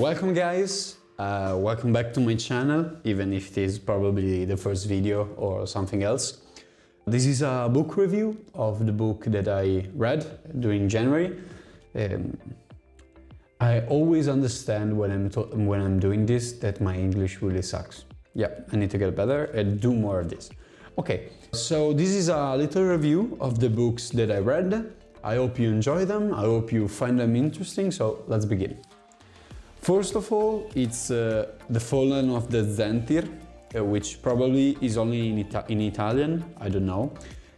Welcome guys, welcome back to my channel, even if it is probably the first video or something else. This is a book review of the book that I read during January. I always understand when I'm doing this that my English really sucks. Yeah, I need to get better and do more of this. Okay, so this is a little review of the books that I read. I hope you enjoy them, I hope you find them interesting, so let's begin. First of all, it's The Fallen of the Zentir, which probably is only in Italian, I don't know,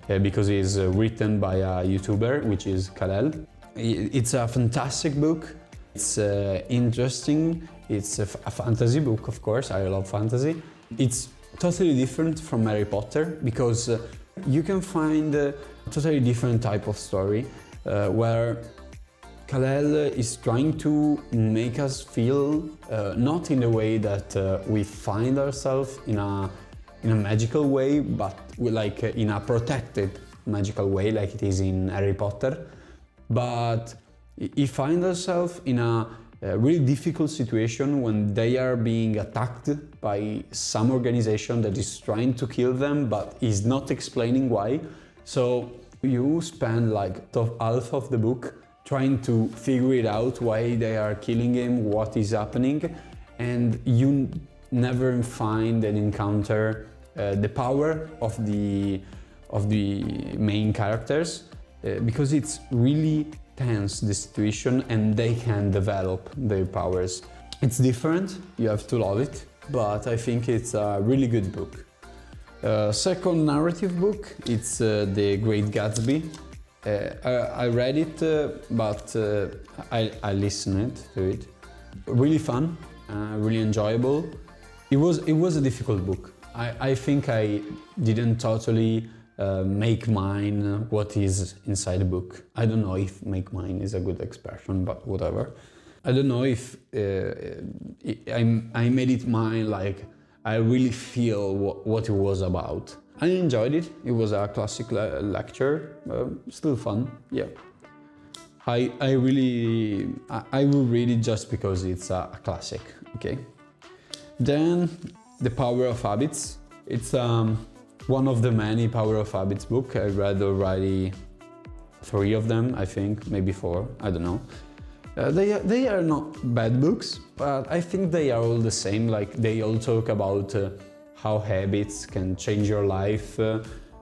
because it's written by a YouTuber, which is Kalel. It's a fantastic book, it's interesting, it's a fantasy book, of course, I love fantasy. It's totally different from Harry Potter, because you can find a totally different type of story, where Kalel is trying to make us feel not in the way that we find ourselves in a magical way, but like in a protected magical way, like it is in Harry Potter. But he finds ourselves in a really difficult situation when they are being attacked by some organization that is trying to kill them, but is not explaining why. So you spend like half of the book trying to figure it out, why they are killing him, what is happening, and you never find and encounter the power of the main characters, because it's really tense, the situation, and they can develop their powers. It's different, you have to love it, but I think it's a really good book. Second narrative book, it's The Great Gatsby. I read it, but I listened to it. Really fun, really enjoyable. It was a difficult book. I think I didn't totally make mine what is inside the book. I don't know if make mine is a good expression, but whatever. I don't know if I made it mine, like I really feel what it was about. I enjoyed it. It was a classic lecture, still fun, yeah. I will read it just because it's a classic, okay? Then The Power of Habits. It's one of the many Power of Habits books. I read already 3 of them, I think, maybe 4, I don't know. They are not bad books, but I think they are all the same. Like they all talk about how habits can change your life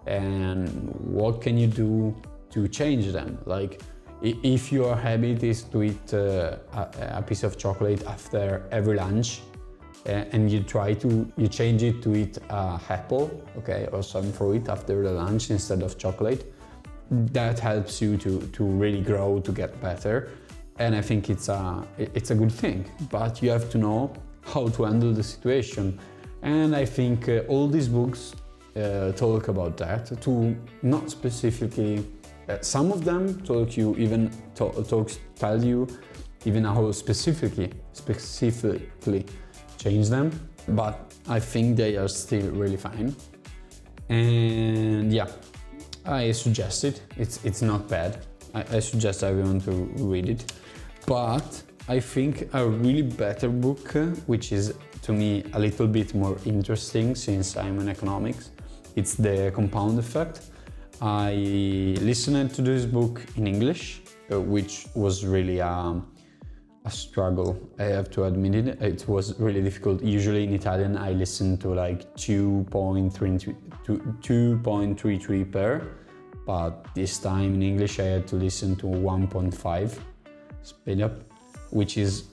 and what can you do to change them. Like if your habit is to eat a piece of chocolate after every lunch, and you change it to eat an apple, okay, or some fruit after the lunch instead of chocolate, that helps you to really grow, to get better. And I think it's a good thing, but you have to know how to handle the situation. And I think all these books talk about that, to not specifically, some of them tell you even how specifically change them, but I think they are still really fine. And yeah, I suggest it. It's not bad. I suggest everyone to read it. But I think a really better book, which is to me a little bit more interesting since I'm in economics, it's The Compound Effect. I listened to this book in English, which was really a struggle, I have to admit it. It was really difficult. Usually in Italian I listen to like 2.33 per, but this time in English I had to listen to 1.5 speed up, which is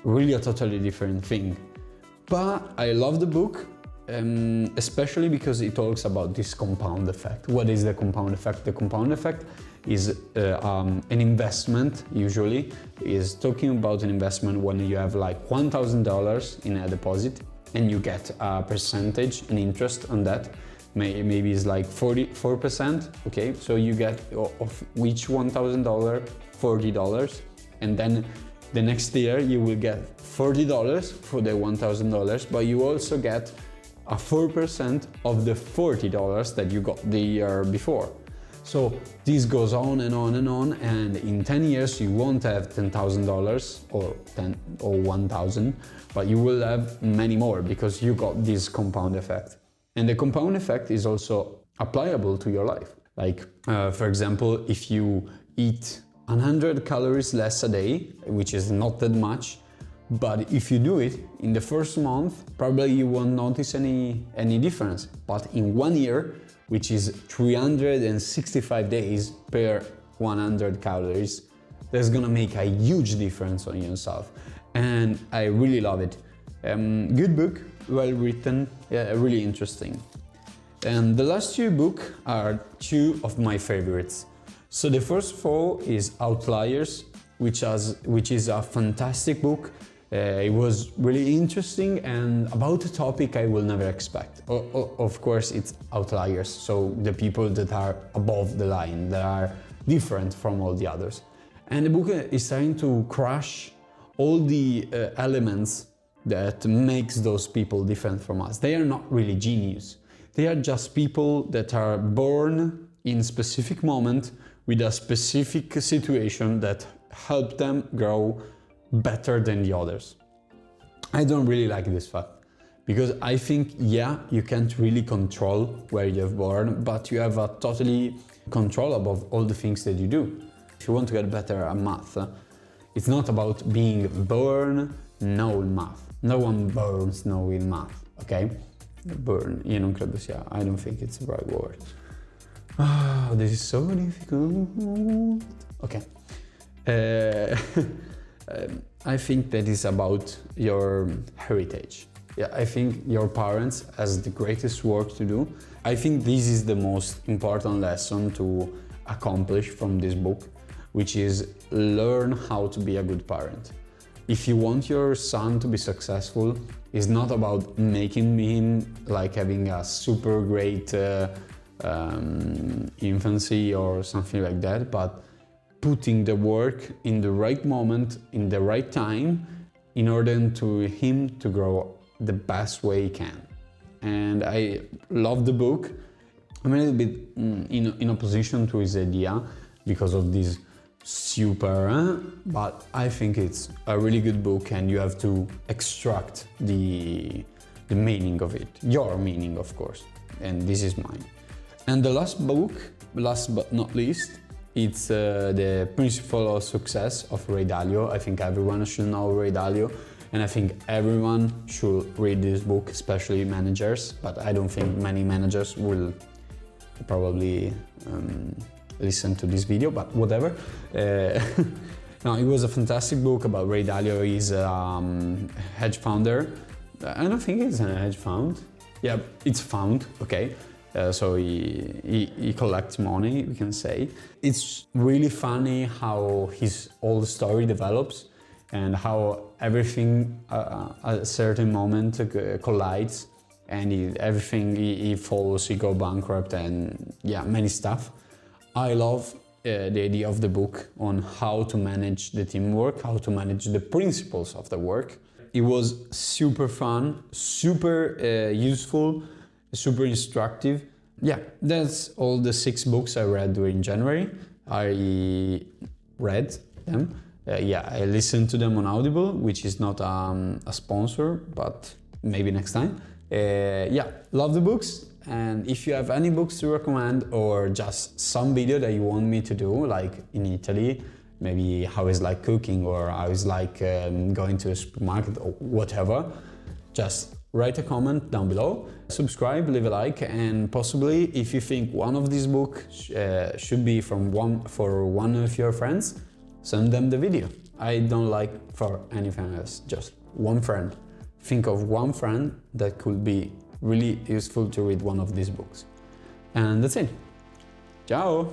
really a totally different thing. But I love the book, especially because it talks about this compound effect. What is the compound effect? The compound effect is an investment, usually, is talking about an investment when you have like $1,000 in a deposit and you get a percentage, an interest on that. Maybe it's like 4%, okay? So you get of each $1,000, $40, and then the next year you will get $40 for the $1,000, but you also get a 4% of the $40 that you got the year before. So this goes on and on and on, and in 10 years you won't have $10,000 or 10 or 1,000, but you will have many more because you got this compound effect. And the compound effect is also applicable to your life. Like, for example, if you eat 100 calories less a day, which is not that much, but if you do it in the first month, probably you won't notice any difference. But in 1 year, which is 365 days per 100 calories, that's gonna make a huge difference on yourself. And I really love it. Good book, well written, yeah, really interesting. And the last two books are two of my favorites. So the first of all is Outliers, which is a fantastic book. It was really interesting and about a topic I will never expect. Of course, it's outliers, so the people that are above the line, that are different from all the others. And the book is trying to crush all the elements that makes those people different from us. They are not really genius. They are just people that are born in a specific moment with a specific situation that helped them grow better than the others. I don't really like this fact because I think, yeah, you can't really control where you're born, but you have a totally control above all the things that you do. If you want to get better at math, it's not about being born knowing math. No one burns knowing math, okay? Burn, io non credo sia, I don't think it's the right word. Ah, this is so difficult. Okay. I think that is about your heritage. Yeah, I think your parents has the greatest work to do. I think this is the most important lesson to accomplish from this book, which is learn how to be a good parent. If you want your son to be successful, it's not about making him like having a super great infancy or something like that, but putting the work in the right moment, in the right time, in order to him to grow the best way he can. And I love the book. I'm a little bit in opposition to his idea because of this super, but I think it's a really good book and you have to extract the meaning of it, your meaning of course, and this is mine. And the last book, last but not least, it's The Principle of Success of Ray Dalio. I think everyone should know Ray Dalio, and I think everyone should read this book, especially managers, but I don't think many managers will probably listen to this video, but whatever. No, it was a fantastic book about Ray Dalio. He's a hedge founder. I don't think it's a hedge fund. Yeah, it's found, okay. So he collects money, we can say. It's really funny how his whole story develops and how everything at a certain moment collides and everything he follows, he go bankrupt and yeah, many stuff. I love the idea of the book on how to manage the teamwork, how to manage the principles of the work. It was super fun, super useful, super instructive. Yeah, that's all the 6 books I read during January. I read them. Yeah, I listened to them on Audible, which is not a sponsor, but maybe next time. Yeah, love the books. And if you have any books to recommend or just some video that you want me to do, like in Italy, maybe how it's like cooking or how it's like going to a supermarket or whatever, just write a comment down below, subscribe, leave a like, and possibly if you think one of these books should be for one of your friends, send them the video. I don't like for anything else, just one friend. Think of one friend that could be really useful to read one of these books. And that's it. Ciao!